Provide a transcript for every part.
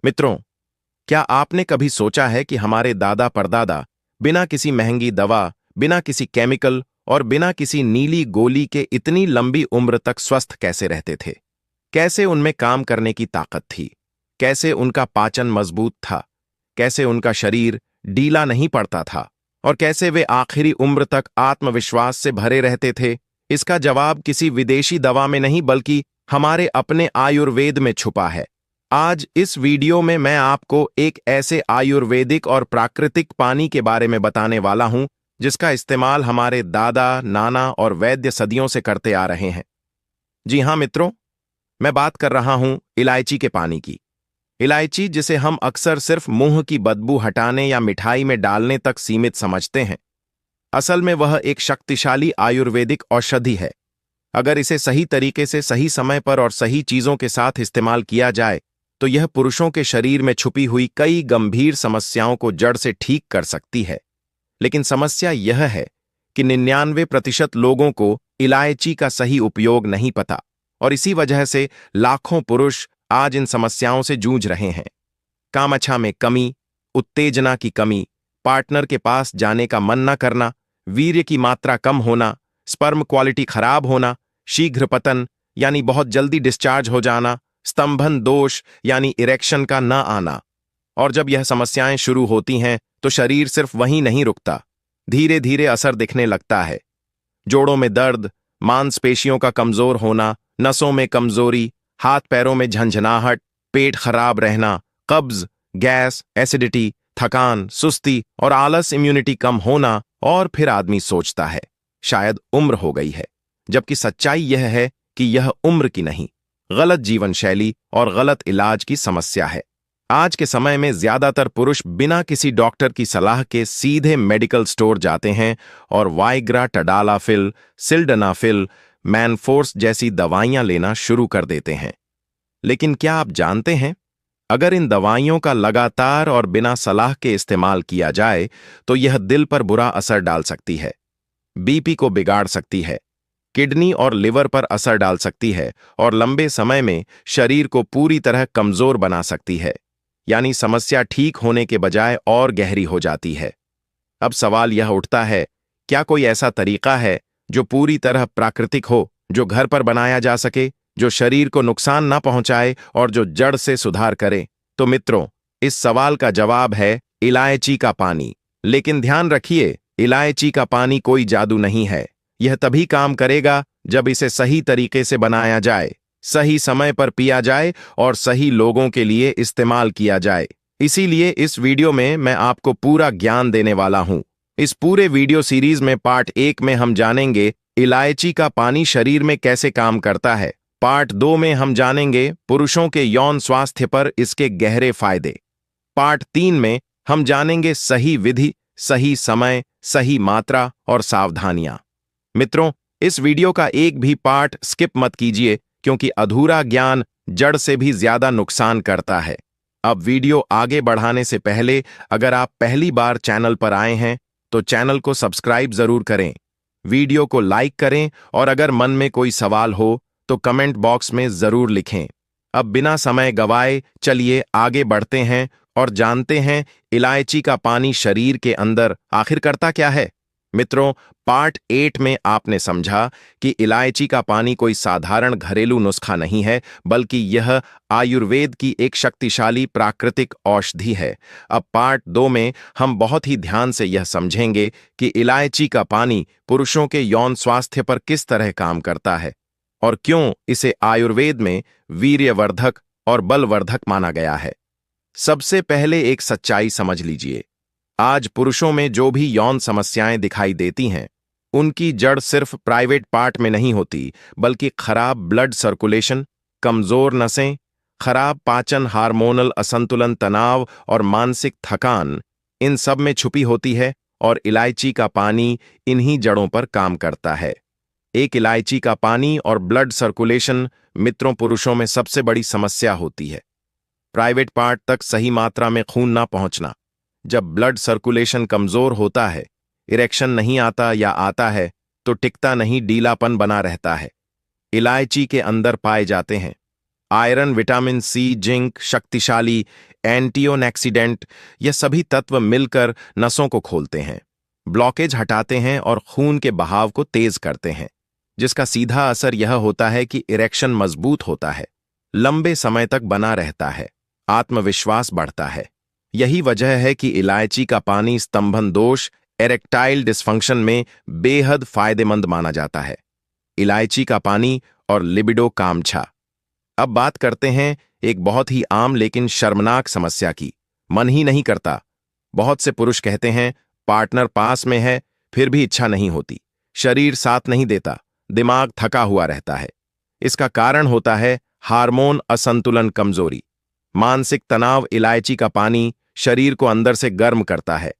मित्रों, क्या आपने कभी सोचा है कि हमारे दादा परदादा बिना किसी महंगी दवा, बिना किसी केमिकल और बिना किसी नीली गोली के इतनी लंबी उम्र तक स्वस्थ कैसे रहते थे? कैसे उनमें काम करने की ताकत थी? कैसे उनका पाचन मजबूत था? कैसे उनका शरीर ढीला नहीं पड़ता था? और कैसे वे आखिरी उम्र तक आत्मविश्वास से भरे रहते थे? इसका जवाब किसी विदेशी दवा में नहीं बल्कि हमारे अपने आयुर्वेद में छुपा है। आज इस वीडियो में मैं आपको एक ऐसे आयुर्वेदिक और प्राकृतिक पानी के बारे में बताने वाला हूं जिसका इस्तेमाल हमारे दादा, नाना और वैद्य सदियों से करते आ रहे हैं। जी हां मित्रों, मैं बात कर रहा हूं इलायची के पानी की। इलायची, जिसे हम अक्सर सिर्फ मुंह की बदबू हटाने या मिठाई में डालने तक सीमित समझते हैं, असल में वह एक शक्तिशाली आयुर्वेदिक औषधि है। अगर इसे सही तरीके से, सही समय पर और सही चीजों के साथ इस्तेमाल किया जाए तो यह पुरुषों के शरीर में छुपी हुई कई गंभीर समस्याओं को जड़ से ठीक कर सकती है। लेकिन समस्या यह है कि 99% लोगों को इलायची का सही उपयोग नहीं पता, और इसी वजह से लाखों पुरुष आज इन समस्याओं से जूझ रहे हैं। कामच्छा में कमी, उत्तेजना की कमी, पार्टनर के पास जाने का मन न करना, वीर्य की मात्रा कम होना, स्पर्म क्वालिटी खराब होना, शीघ्र पतन यानी बहुत जल्दी डिस्चार्ज हो जाना, स्तंभन दोष यानी इरेक्शन का न आना। और जब यह समस्याएं शुरू होती हैं तो शरीर सिर्फ वहीं नहीं रुकता, धीरे धीरे असर दिखने लगता है। जोड़ों में दर्द, मांसपेशियों का कमजोर होना, नसों में कमजोरी, हाथ पैरों में झंझनाहट, पेट खराब रहना, कब्ज, गैस, एसिडिटी, थकान, सुस्ती और आलस, इम्यूनिटी कम होना। और फिर आदमी सोचता है शायद उम्र हो गई है, जबकि सच्चाई यह है कि यह उम्र की नहीं, गलत जीवन शैली और गलत इलाज की समस्या है। आज के समय में ज्यादातर पुरुष बिना किसी डॉक्टर की सलाह के सीधे मेडिकल स्टोर जाते हैं और वाइग्रा, टडालाफिल, सिल्डनाफिल, मैनफोर्स जैसी दवाइयां लेना शुरू कर देते हैं। लेकिन क्या आप जानते हैं, अगर इन दवाइयों का लगातार और बिना सलाह के इस्तेमाल किया जाए तो यह दिल पर बुरा असर डाल सकती है, बीपी को बिगाड़ सकती है, किडनी और लिवर पर असर डाल सकती है और लंबे समय में शरीर को पूरी तरह कमजोर बना सकती है। यानी समस्या ठीक होने के बजाय और गहरी हो जाती है। अब सवाल यह उठता है, क्या कोई ऐसा तरीका है जो पूरी तरह प्राकृतिक हो, जो घर पर बनाया जा सके, जो शरीर को नुकसान ना पहुंचाए और जो जड़ से सुधार करे? तो मित्रों, इस सवाल का जवाब है इलायची का पानी। लेकिन ध्यान रखिए, इलायची का पानी कोई जादू नहीं है। यह तभी काम करेगा जब इसे सही तरीके से बनाया जाए, सही समय पर पिया जाए और सही लोगों के लिए इस्तेमाल किया जाए। इसीलिए इस वीडियो में मैं आपको पूरा ज्ञान देने वाला हूं। इस पूरे वीडियो सीरीज में पार्ट 1 में हम जानेंगे इलायची का पानी शरीर में कैसे काम करता है। पार्ट 2 में हम जानेंगे पुरुषों के यौन स्वास्थ्य पर इसके गहरे फायदे। पार्ट 3 में हम जानेंगे सही विधि, सही समय, सही मात्रा और सावधानियां। मित्रों, इस वीडियो का एक भी पार्ट स्किप मत कीजिए, क्योंकि अधूरा ज्ञान जड़ से भी ज्यादा नुकसान करता है। अब वीडियो आगे बढ़ाने से पहले अगर आप पहली बार चैनल पर आए हैं तो चैनल को सब्सक्राइब जरूर करें, वीडियो को लाइक करें और अगर मन में कोई सवाल हो तो कमेंट बॉक्स में जरूर लिखें। अब बिना समय गवाए चलिए आगे बढ़ते हैं और जानते हैं इलायची का पानी शरीर के अंदर आखिर करता क्या है। मित्रों, पार्ट 8 में आपने समझा कि इलायची का पानी कोई साधारण घरेलू नुस्खा नहीं है, बल्कि यह आयुर्वेद की एक शक्तिशाली प्राकृतिक औषधि है। अब पार्ट 2 में हम बहुत ही ध्यान से यह समझेंगे कि इलायची का पानी पुरुषों के यौन स्वास्थ्य पर किस तरह काम करता है और क्यों इसे आयुर्वेद में वीर्यवर्धक और बलवर्धक माना गया है। सबसे पहले एक सच्चाई समझ लीजिए, आज पुरुषों में जो भी यौन समस्याएं दिखाई देती हैं उनकी जड़ सिर्फ प्राइवेट पार्ट में नहीं होती, बल्कि खराब ब्लड सर्कुलेशन, कमजोर नसें, खराब पाचन, हार्मोनल असंतुलन, तनाव और मानसिक थकान, इन सब में छुपी होती है। और इलायची का पानी इन्हीं जड़ों पर काम करता है। एक इलायची का पानी और ब्लड सर्कुलेशन, मित्रों, पुरुषों में सबसे बड़ी समस्या होती है। प्राइवेट पार्ट तक सही मात्रा में खून ना पहुंचना। जब ब्लड सर्कुलेशन कमजोर होता है, इरेक्शन नहीं आता या आता है तो टिकता नहीं, ढीलापन बना रहता है। इलायची के अंदर पाए जाते हैं आयरन, विटामिन सी, जिंक, शक्तिशाली एंटीओक्सीडेंट, ये सभी तत्व मिलकर नसों को खोलते हैं, ब्लॉकेज हटाते हैं और खून के बहाव को तेज करते हैं, जिसका सीधा असर यह होता है कि इरेक्शन मजबूत होता है, लंबे समय तक बना रहता है, आत्मविश्वास बढ़ता है। यही वजह है कि इलायची का पानी स्तंभन दोष, एरेक्टाइल डिस्फंक्शन में बेहद फायदेमंद माना जाता है। इलायची का पानी और लिबिडो कामछा। अब बात करते हैं एक बहुत ही आम लेकिन शर्मनाक समस्या की, मन ही नहीं करता। बहुत से पुरुष कहते हैं पार्टनर पास में है फिर भी इच्छा नहीं होती, शरीर साथ नहीं देता, दिमाग थका हुआ रहता है। इसका कारण होता है हार्मोन असंतुलन, कमजोरी, मानसिक तनाव। इलायची का पानी शरीर को अंदर से गर्म करता है,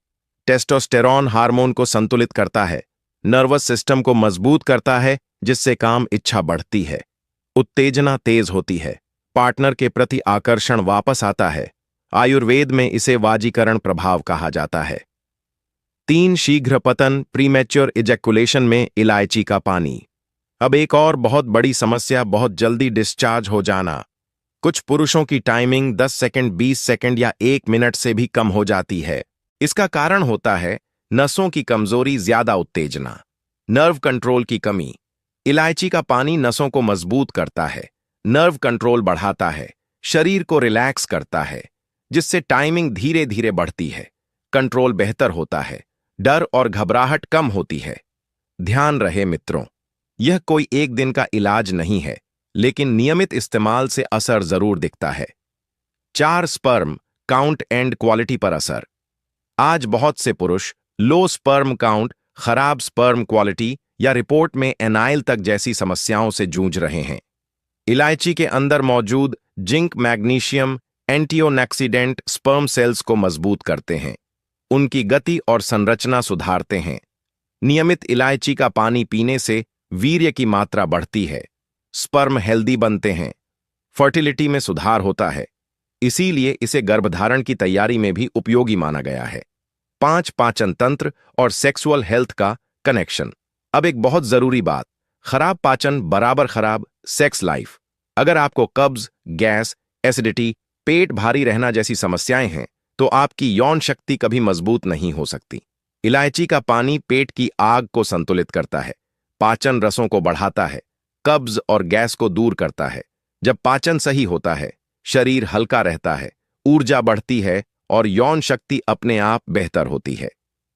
टेस्टोस्टेरॉन हार्मोन को संतुलित करता है, नर्वस सिस्टम को मजबूत करता है, जिससे काम इच्छा बढ़ती है, उत्तेजना तेज होती है, पार्टनर के प्रति आकर्षण वापस आता है। आयुर्वेद में इसे वाजीकरण प्रभाव कहा जाता है। 3 शीघ्र पतन, प्रीमेच्योर इजैकुलेशन में इलायची का पानी। अब एक और बहुत बड़ी समस्या, बहुत जल्दी डिस्चार्ज हो जाना। कुछ पुरुषों की टाइमिंग 10 सेकंड, 20 सेकंड या 1 मिनट से भी कम हो जाती है। इसका कारण होता है नसों की कमजोरी, ज्यादा उत्तेजना, नर्व कंट्रोल की कमी। इलायची का पानी नसों को मजबूत करता है, नर्व कंट्रोल बढ़ाता है, शरीर को रिलैक्स करता है, जिससे टाइमिंग धीरे धीरे बढ़ती है, कंट्रोल बेहतर होता है, डर और घबराहट कम होती है। ध्यान रहे मित्रों, यह कोई एक दिन का इलाज नहीं है, लेकिन नियमित इस्तेमाल से असर जरूर दिखता है। 4 स्पर्म काउंट एंड क्वालिटी पर असर। आज बहुत से पुरुष लो स्पर्म काउंट, खराब स्पर्म क्वालिटी या रिपोर्ट में एनाइल तक जैसी समस्याओं से जूझ रहे हैं। इलायची के अंदर मौजूद zinc, magnesium, antioxidant sperm cells को मजबूत करते हैं, उनकी गति और संरचना सुधारते हैं। नियमित इलायची का पानी पीने से वीर्य की मात्रा बढ़ती है, स्पर्म हेल्दी बनते हैं, फर्टिलिटी में सुधार होता है। इसीलिए इसे गर्भधारण की तैयारी में भी उपयोगी माना गया है। 5 पाचन तंत्र और सेक्सुअल हेल्थ का कनेक्शन। अब एक बहुत जरूरी बात, खराब पाचन बराबर खराब सेक्स लाइफ। अगर आपको कब्ज, गैस, एसिडिटी, पेट भारी रहना जैसी समस्याएं हैं, तो आपकी यौन शक्ति कभी मजबूत नहीं हो सकती। इलायची का पानी पेट की आग को संतुलित करता है, पाचन रसों को बढ़ाता है, कब्ज और गैस को दूर करता है। जब पाचन सही होता है, शरीर हल्का रहता है, ऊर्जा बढ़ती है और यौन शक्ति अपने आप बेहतर होती है।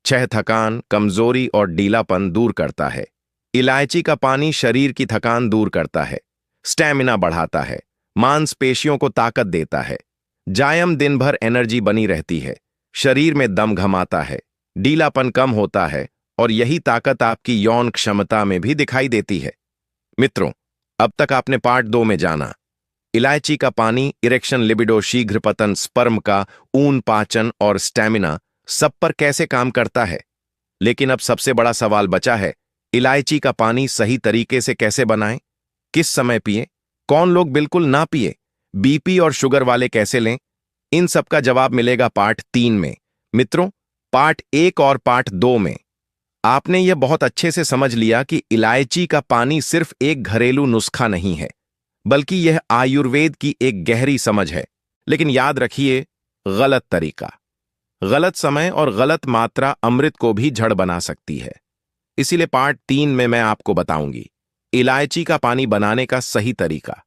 छह थकान, कमजोरी और ढीलापन दूर करता है। इलायची का पानी शरीर की थकान दूर करता है, स्टैमिना बढ़ाता है, मांसपेशियों को ताकत देता है, जायम दिन भर एनर्जी बनी रहती है, शरीर में दम घमाता है, ढीलापन कम होता है और यही ताकत आपकी यौन क्षमता में भी दिखाई देती है। मित्रों, अब तक आपने पार्ट 2 में जाना इलायची का पानी, इरेक्शन, लिबिडो, शीघ्र पतन, स्पर्म का ऊन, पाचन और स्टैमिना सब पर कैसे काम करता है। लेकिन अब सबसे बड़ा सवाल बचा है, इलायची का पानी सही तरीके से कैसे बनाएं, किस समय पिए, कौन लोग बिल्कुल ना पिए, बीपी और शुगर वाले कैसे लें, इन सब का जवाब मिलेगा पार्ट 3 में। मित्रों, पार्ट 1 और पार्ट 2 में आपने यह बहुत अच्छे से समझ लिया कि इलायची का पानी सिर्फ एक घरेलू नुस्खा नहीं है, बल्कि यह आयुर्वेद की एक गहरी समझ है। लेकिन याद रखिए, गलत तरीका, गलत समय और गलत मात्रा अमृत को भी जड़ बना सकती है। इसीलिए पार्ट 3 में मैं आपको बताऊंगी इलायची का पानी बनाने का सही तरीका,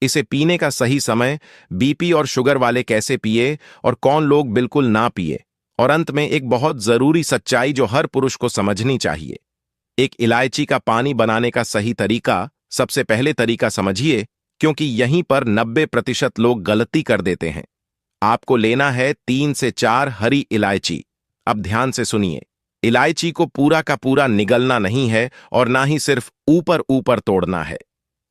इसे पीने का सही समय, बीपी और शुगर वाले कैसे पिए और कौन लोग बिल्कुल ना पिए, और अंत में एक बहुत जरूरी सच्चाई जो हर पुरुष को समझनी चाहिए। एक इलायची का पानी बनाने का सही तरीका, सबसे पहले तरीका समझिए, क्योंकि यहीं पर 90% लोग गलती कर देते हैं। आपको लेना है 3 से 4 हरी इलायची। अब ध्यान से सुनिए, इलायची को पूरा का पूरा निगलना नहीं है और ना ही सिर्फ ऊपर ऊपर तोड़ना है।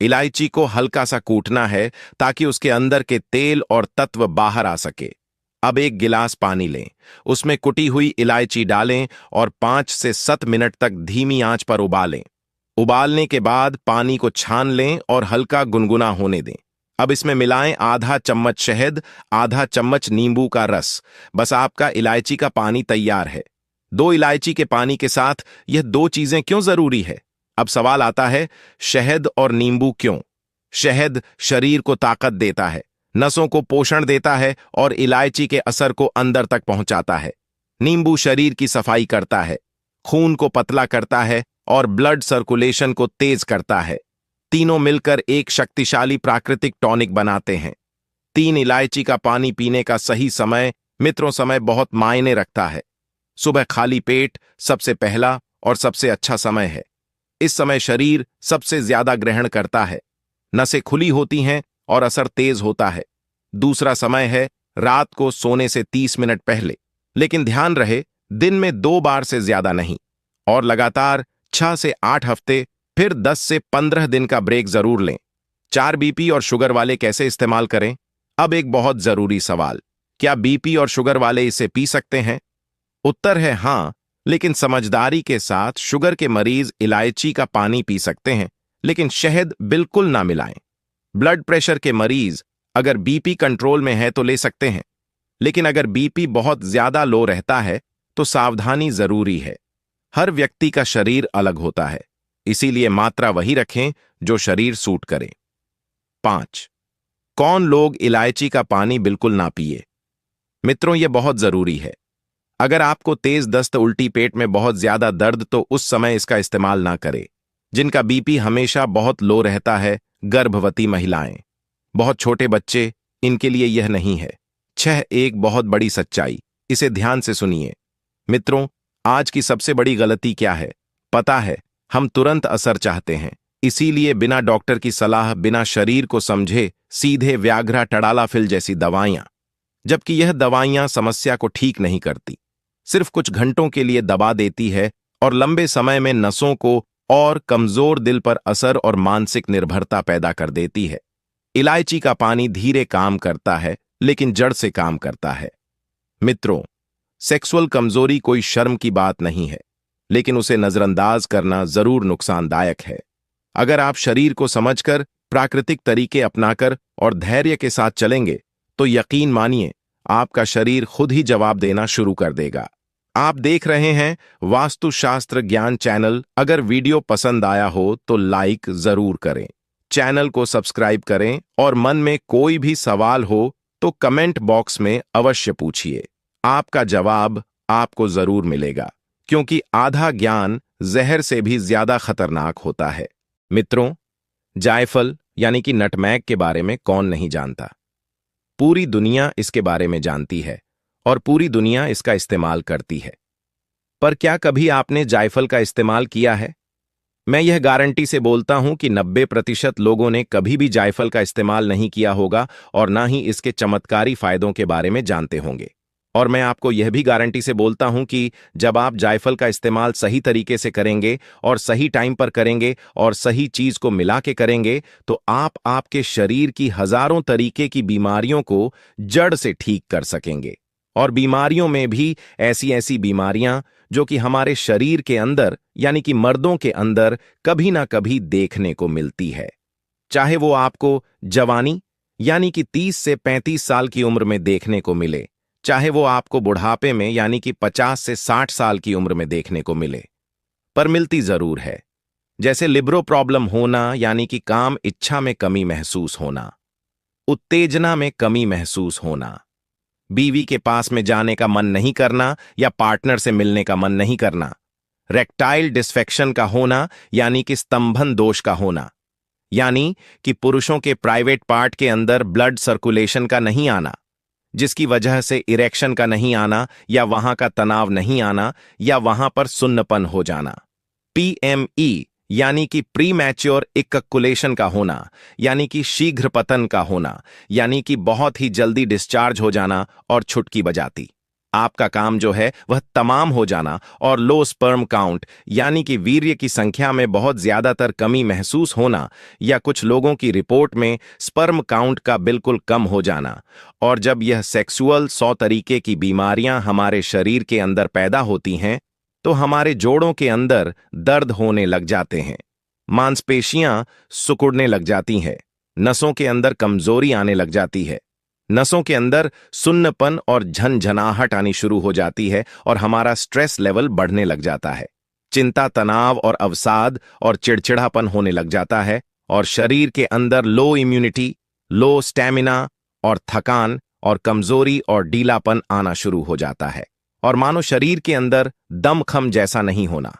इलायची को हल्का सा कूटना है ताकि उसके अंदर के तेल और तत्व बाहर आ सके। अब एक गिलास पानी लें, उसमें कुटी हुई इलायची डालें और 5 से 7 मिनट तक धीमी आंच पर उबालें। उबालने के बाद पानी को छान लें और हल्का गुनगुना होने दें। अब इसमें मिलाएं आधा चम्मच शहद, आधा चम्मच नींबू का रस। बस आपका इलायची का पानी तैयार है। 2 इलायची के पानी के साथ यह 2 चीजें क्यों जरूरी है? अब सवाल आता है, शहद और नींबू क्यों? शहद शरीर को ताकत देता है, नसों को पोषण देता है और इलायची के असर को अंदर तक पहुंचाता है। नींबू शरीर की सफाई करता है, खून को पतला करता है और ब्लड सर्कुलेशन को तेज करता है। तीनों मिलकर एक शक्तिशाली प्राकृतिक टॉनिक बनाते हैं। 3 इलायची का पानी पीने का सही समय मित्रों समय बहुत मायने रखता है। सुबह खाली पेट सबसे पहला और सबसे अच्छा समय है। इस समय शरीर सबसे ज्यादा ग्रहण करता है, नसें खुली होती हैं और असर तेज होता है। दूसरा समय है रात को सोने से 30 मिनट पहले, लेकिन ध्यान रहे दिन में 2 बार से ज्यादा नहीं, और लगातार 6 से 8 हफ्ते फिर 10 से 15 दिन का ब्रेक जरूर लें। 4 बीपी और शुगर वाले कैसे इस्तेमाल करें? अब एक बहुत जरूरी सवाल, क्या बीपी और शुगर वाले इसे पी सकते हैं? उत्तर है हां, लेकिन समझदारी के साथ। शुगर के मरीज इलायची का पानी पी सकते हैं, लेकिन शहद बिल्कुल ना मिलाएं। ब्लड प्रेशर के मरीज अगर बीपी कंट्रोल में है तो ले सकते हैं, लेकिन अगर बीपी बहुत ज्यादा लो रहता है तो सावधानी जरूरी है। हर व्यक्ति का शरीर अलग होता है, इसीलिए मात्रा वही रखें जो शरीर सूट करे। 5. कौन लोग इलायची का पानी बिल्कुल ना पिए? मित्रों, यह बहुत जरूरी है। अगर आपको तेज दस्त, उल्टी, पेट में बहुत ज्यादा दर्द, तो उस समय इसका इस्तेमाल ना करें। जिनका बीपी हमेशा बहुत लो रहता है, गर्भवती महिलाएं, बहुत छोटे बच्चे, इनके लिए यह नहीं है। 6. एक बहुत बड़ी सच्चाई, इसे ध्यान से सुनिए। मित्रों, आज की सबसे बड़ी गलती क्या है पता है? हम तुरंत असर चाहते हैं, इसीलिए बिना डॉक्टर की सलाह, बिना शरीर को समझे सीधे व्याग्रा, टडालाफिल जैसी दवाइयां, जबकि यह दवाइयां समस्या को ठीक नहीं करती, सिर्फ कुछ घंटों के लिए दबा देती है और लंबे समय में नसों को और कमजोर दिल पर असर और मानसिक निर्भरता पैदा कर देती है। इलायची का पानी धीरे काम करता है, लेकिन जड़ से काम करता है। मित्रों, सेक्सुअल कमजोरी कोई शर्म की बात नहीं है, लेकिन उसे नजरअंदाज करना जरूर नुकसानदायक है। अगर आप शरीर को समझकर, प्राकृतिक तरीके अपनाकर और धैर्य के साथ चलेंगे, तो यकीन मानिए आपका शरीर खुद ही जवाब देना शुरू कर देगा। आप देख रहे हैं वास्तुशास्त्र ज्ञान चैनल। अगर वीडियो पसंद आया हो तो लाइक जरूर करें, चैनल को सब्सक्राइब करें और मन में कोई भी सवाल हो तो कमेंट बॉक्स में अवश्य पूछिए। आपका जवाब आपको जरूर मिलेगा, क्योंकि आधा ज्ञान जहर से भी ज्यादा खतरनाक होता है। मित्रों, जायफल यानी कि नटमैग के बारे में कौन नहीं जानता? पूरी दुनिया इसके बारे में जानती है और पूरी दुनिया इसका इस्तेमाल करती है। पर क्या कभी आपने जायफल का इस्तेमाल किया है? मैं यह गारंटी से बोलता हूं कि 90% लोगों ने कभी भी जायफल का इस्तेमाल नहीं किया होगा और ना ही इसके चमत्कारी फायदों के बारे में जानते होंगे। और मैं आपको यह भी गारंटी से बोलता हूं कि जब आप जायफल का इस्तेमाल सही तरीके से करेंगे और सही टाइम पर करेंगे और सही चीज को मिला के करेंगे, तो आप आपके शरीर की हजारों तरीके की बीमारियों को जड़ से ठीक कर सकेंगे। और बीमारियों में भी ऐसी ऐसी बीमारियां जो कि हमारे शरीर के अंदर यानी कि मर्दों के अंदर कभी ना कभी देखने को मिलती है। चाहे वो आपको जवानी यानी कि 30 से 35 साल की उम्र में देखने को मिले, चाहे वो आपको बुढ़ापे में यानी कि 50 से 60 साल की उम्र में देखने को मिले, पर मिलती जरूर है। जैसे लिब्रो प्रॉब्लम होना यानी कि काम इच्छा में कमी महसूस होना, उत्तेजना में कमी महसूस होना, बीवी के पास में जाने का मन नहीं करना या पार्टनर से मिलने का मन नहीं करना, रेक्टाइल डिस्फेक्शन का होना यानी कि स्तंभन दोष का होना, यानी कि पुरुषों के प्राइवेट पार्ट के अंदर ब्लड सर्कुलेशन का नहीं आना, जिसकी वजह से इरेक्शन का नहीं आना या वहां का तनाव नहीं आना या वहां पर सुन्नपन हो जाना, PME यानी कि प्री मैच्योर इकक्कुलेशन का होना, यानी कि शीघ्र पतन का होना, यानी कि बहुत ही जल्दी डिस्चार्ज हो जाना और छुटकी बजाती, आपका काम जो है वह तमाम हो जाना, और लो स्पर्म काउंट यानी कि वीर्य की संख्या में बहुत ज्यादातर कमी महसूस होना, या कुछ लोगों की रिपोर्ट में स्पर्म काउंट का बिल्कुल कम हो जाना। और जब यह सेक्सुअल 100 तरीके की बीमारियां हमारे शरीर के अंदर पैदा होती हैं, तो हमारे जोड़ों के अंदर दर्द होने लग जाते हैं, मांसपेशियां सिकुड़ने लग जाती हैं, नसों के अंदर कमजोरी आने लग जाती है, नसों के अंदर सुन्नपन और झनझनाहट आनी शुरू हो जाती है, और हमारा स्ट्रेस लेवल बढ़ने लग जाता है, चिंता, तनाव और अवसाद और चिड़चिड़ापन होने लग जाता है, और शरीर के अंदर लो इम्यूनिटी, लो स्टैमिना और थकान और कमजोरी और ढीलापन आना शुरू हो जाता है, और मानो शरीर के अंदर दमखम जैसा नहीं होना।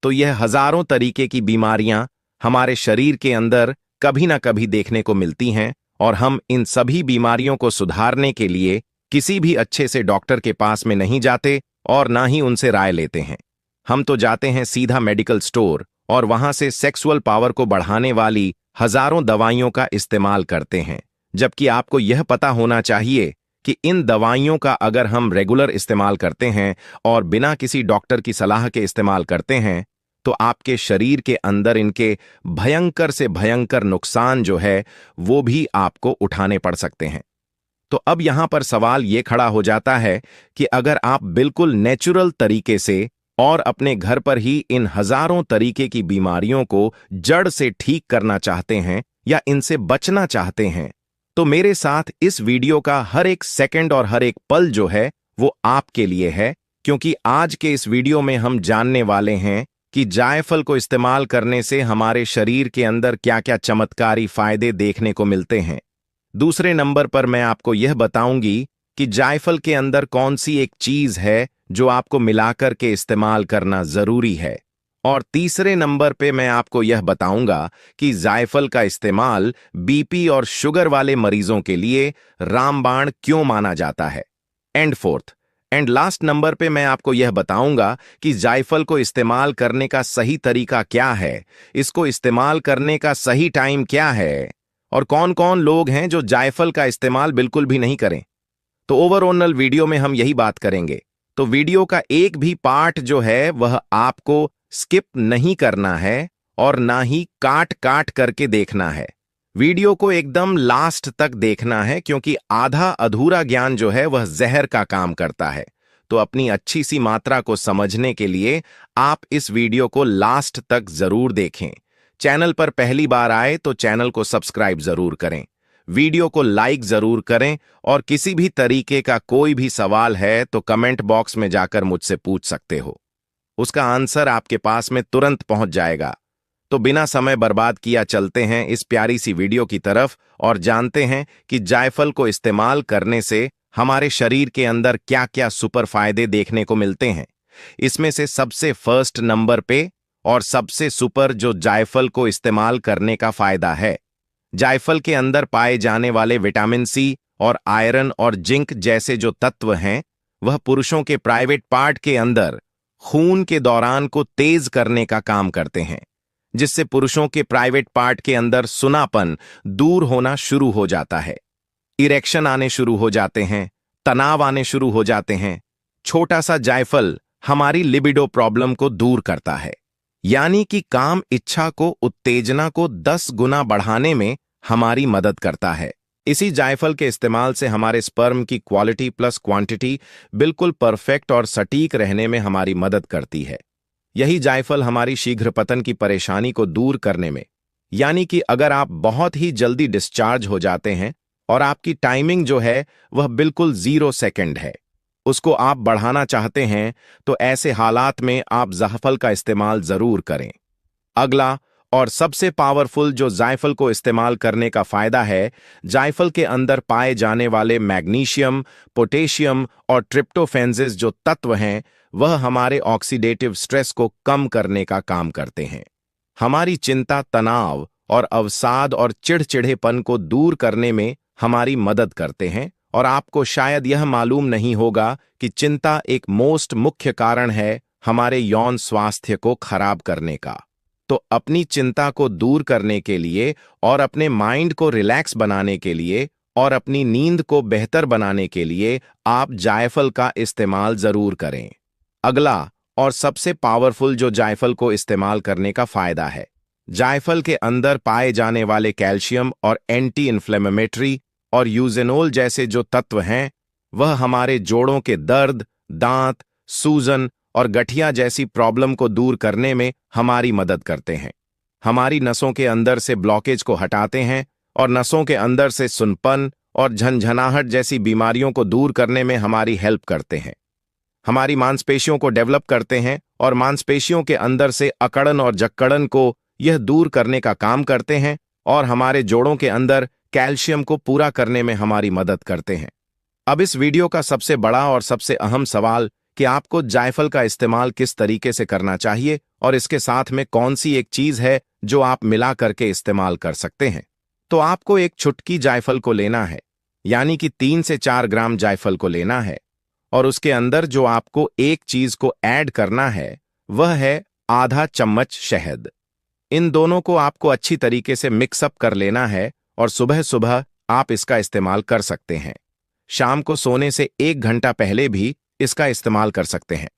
तो यह हजारों तरीके की बीमारियां हमारे शरीर के अंदर कभी ना कभी देखने को मिलती हैं, और हम इन सभी बीमारियों को सुधारने के लिए किसी भी अच्छे से डॉक्टर के पास में नहीं जाते और ना ही उनसे राय लेते हैं। हम तो जाते हैं सीधा मेडिकल स्टोर और वहां से सेक्सुअल पावर को बढ़ाने वाली हजारों दवाइयों का इस्तेमाल करते हैं, जबकि आपको यह पता होना चाहिए कि इन दवाइयों का अगर हम रेगुलर इस्तेमाल करते हैं और बिना किसी डॉक्टर की सलाह के इस्तेमाल करते हैं तो आपके शरीर के अंदर इनके भयंकर से भयंकर नुकसान जो है वो भी आपको उठाने पड़ सकते हैं। तो अब यहां पर सवाल ये खड़ा हो जाता है कि अगर आप बिल्कुल नेचुरल तरीके से और अपने घर पर ही इन हजारों तरीके की बीमारियों को जड़ से ठीक करना चाहते हैं या इनसे बचना चाहते हैं, तो मेरे साथ इस वीडियो का हर एक सेकंड और हर एक पल जो है वो आपके लिए है, क्योंकि आज के इस वीडियो में हम जानने वाले हैं कि जायफल को इस्तेमाल करने से हमारे शरीर के अंदर क्या क्या चमत्कारी फायदे देखने को मिलते हैं। दूसरे नंबर पर मैं आपको यह बताऊंगी कि जायफल के अंदर कौन सी एक चीज है जो आपको मिलाकर के इस्तेमाल करना जरूरी है। और तीसरे नंबर पे मैं आपको यह बताऊंगा कि जायफल का इस्तेमाल बीपी और शुगर वाले मरीजों के लिए रामबाण क्यों माना जाता है। And fourth and last number पे मैं आपको यह बताऊंगा कि जायफल को इस्तेमाल करने का सही तरीका क्या है, इसको इस्तेमाल करने का सही टाइम क्या है, और कौन कौन लोग हैं जो जायफल का इस्तेमाल बिल्कुल भी नहीं करें। तो ओवरऑल वीडियो में हम यही बात करेंगे। तो वीडियो का एक भी पार्ट जो है वह आपको स्किप नहीं करना है और ना ही काट काट करके देखना है। वीडियो को एकदम लास्ट तक देखना है, क्योंकि आधा अधूरा ज्ञान जो है वह जहर का काम करता है। तो अपनी अच्छी सी मात्रा को समझने के लिए आप इस वीडियो को लास्ट तक जरूर देखें। चैनल पर पहली बार आए तो चैनल को सब्सक्राइब जरूर करें, वीडियो को लाइक जरूर करें, और किसी भी तरीके का कोई भी सवाल है तो कमेंट बॉक्स में जाकर मुझसे पूछ सकते हो, उसका आंसर आपके पास में तुरंत पहुंच जाएगा। तो बिना समय बर्बाद किया चलते हैं इस प्यारी सी वीडियो की तरफ और जानते हैं कि जायफल को इस्तेमाल करने से हमारे शरीर के अंदर क्या क्या सुपर फायदे देखने को मिलते हैं। इसमें से सबसे फर्स्ट नंबर पे और सबसे सुपर जो जायफल को इस्तेमाल करने का फायदा है, जायफल के अंदर पाए जाने वाले विटामिन सी और आयरन और जिंक जैसे जो तत्व हैं वह पुरुषों के प्राइवेट पार्ट के अंदर खून के दौरान को तेज करने का काम करते हैं, जिससे पुरुषों के प्राइवेट पार्ट के अंदर सुनापन दूर होना शुरू हो जाता है, इरेक्शन आने शुरू हो जाते हैं, तनाव आने शुरू हो जाते हैं। छोटा सा जायफल हमारी लिबिडो प्रॉब्लम को दूर करता है, यानी कि काम इच्छा को उत्तेजना को 10 गुना बढ़ाने में हमारी मदद करता है। इसी जायफल के इस्तेमाल से हमारे स्पर्म की क्वालिटी प्लस क्वांटिटी बिल्कुल परफेक्ट और सटीक रहने में हमारी मदद करती है। यही जायफल हमारी शीघ्र पतन की परेशानी को दूर करने में, यानी कि अगर आप बहुत ही जल्दी डिस्चार्ज हो जाते हैं और आपकी टाइमिंग जो है वह बिल्कुल 0 सेकंड है, उसको आप बढ़ाना चाहते हैं, तो ऐसे हालात में आप जायफल का इस्तेमाल जरूर करें। अगला और सबसे पावरफुल जो जायफल को इस्तेमाल करने का फायदा है, जायफल के अंदर पाए जाने वाले मैग्नीशियम, पोटेशियम और ट्रिप्टोफेंजेस जो तत्व हैं वह हमारे ऑक्सीडेटिव स्ट्रेस को कम करने का काम करते हैं, हमारी चिंता, तनाव और अवसाद और चिड़चिड़ेपन को दूर करने में हमारी मदद करते हैं। और आपको शायद यह मालूम नहीं होगा कि चिंता एक मोस्ट मुख्य कारण है हमारे यौन स्वास्थ्य को खराब करने का। तो अपनी चिंता को दूर करने के लिए और अपने माइंड को रिलैक्स बनाने के लिए और अपनी नींद को बेहतर बनाने के लिए आप जायफल का इस्तेमाल जरूर करें। अगला और सबसे पावरफुल जो जायफल को इस्तेमाल करने का फायदा है, जायफल के अंदर पाए जाने वाले कैल्शियम और एंटी इन्फ्लेमेटरी और यूजेनोल जैसे जो तत्व हैं वह हमारे जोड़ों के दर्द, दांत, सूजन और गठिया जैसी प्रॉब्लम को दूर करने में हमारी मदद करते हैं, हमारी नसों के अंदर से ब्लॉकेज को हटाते हैं और नसों के अंदर से सुनपन और झनझनाहट जैसी बीमारियों को दूर करने में हमारी हेल्प करते हैं, हमारी मांसपेशियों को डेवलप करते हैं और मांसपेशियों के अंदर से अकड़न और जक्कड़न को यह दूर करने का काम करते हैं और हमारे जोड़ों के अंदर कैल्शियम को पूरा करने में हमारी मदद करते हैं। अब इस वीडियो का सबसे बड़ा और सबसे अहम सवाल कि आपको जायफल का इस्तेमाल किस तरीके से करना चाहिए और इसके साथ में कौन सी एक चीज है जो आप मिला करके इस्तेमाल कर सकते हैं। तो आपको एक चुटकी जायफल को लेना है, यानी कि 3 से 4 ग्राम जायफल को लेना है, और उसके अंदर जो आपको एक चीज को ऐड करना है वह है आधा चम्मच शहद। इन दोनों को आपको अच्छी तरीके से मिक्सअप कर लेना है और सुबह सुबह आप इसका इस्तेमाल कर सकते हैं। शाम को सोने से 1 घंटा पहले भी इसका इस्तेमाल कर सकते हैं।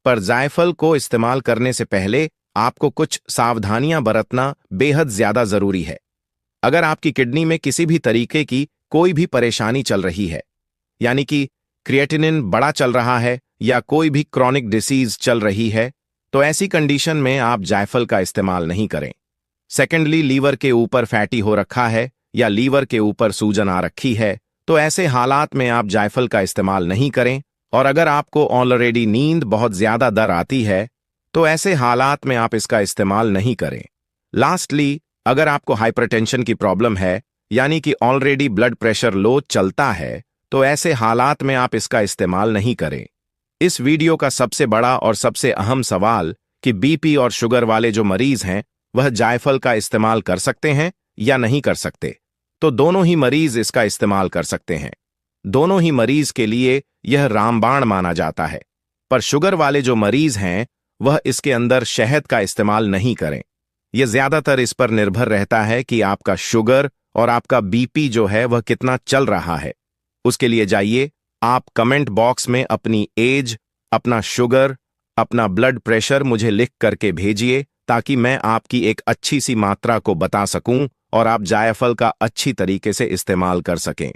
पर जायफल को इस्तेमाल करने से पहले आपको कुछ सावधानियां बरतना बेहद ज्यादा जरूरी है। अगर आपकी किडनी में किसी भी तरीके की कोई भी परेशानी चल रही है, यानी कि क्रिएटिनिन बड़ा चल रहा है या कोई भी क्रॉनिक डिसीज चल रही है, तो ऐसी कंडीशन में आप जायफल का इस्तेमाल नहीं करें। सेकेंडली, लीवर के ऊपर फैटी हो रखा है या लीवर के ऊपर सूजन आ रखी है, तो ऐसे हालात में आप जायफल का इस्तेमाल नहीं करें। और अगर आपको ऑलरेडी नींद बहुत ज्यादा दर आती है, तो ऐसे हालात में आप इसका इस्तेमाल नहीं करें। लास्टली, अगर आपको हाइपरटेंशन की प्रॉब्लम है, यानी कि ऑलरेडी ब्लड प्रेशर लो चलता है, तो ऐसे हालात में आप इसका इस्तेमाल नहीं करें। इस वीडियो का सबसे बड़ा और सबसे अहम सवाल कि बीपी और शुगर वाले जो मरीज हैं वह जायफल का इस्तेमाल कर सकते हैं या नहीं कर सकते। तो दोनों ही मरीज इसका इस्तेमाल कर सकते हैं। दोनों ही मरीज के लिए यह रामबाण माना जाता है। पर शुगर वाले जो मरीज हैं वह इसके अंदर शहद का इस्तेमाल नहीं करें। यह ज्यादातर इस पर निर्भर रहता है कि आपका शुगर और आपका बीपी जो है वह कितना चल रहा है। उसके लिए जाइए, आप कमेंट बॉक्स में अपनी एज, अपना शुगर, अपना ब्लड प्रेशर मुझे लिख करके भेजिए, ताकि मैं आपकी एक अच्छी सी मात्रा को बता सकूं और आप जायफल का अच्छी तरीके से इस्तेमाल कर सकें।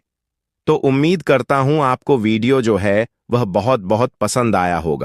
तो उम्मीद करता हूं आपको वीडियो जो है वह बहुत बहुत पसंद आया होगा।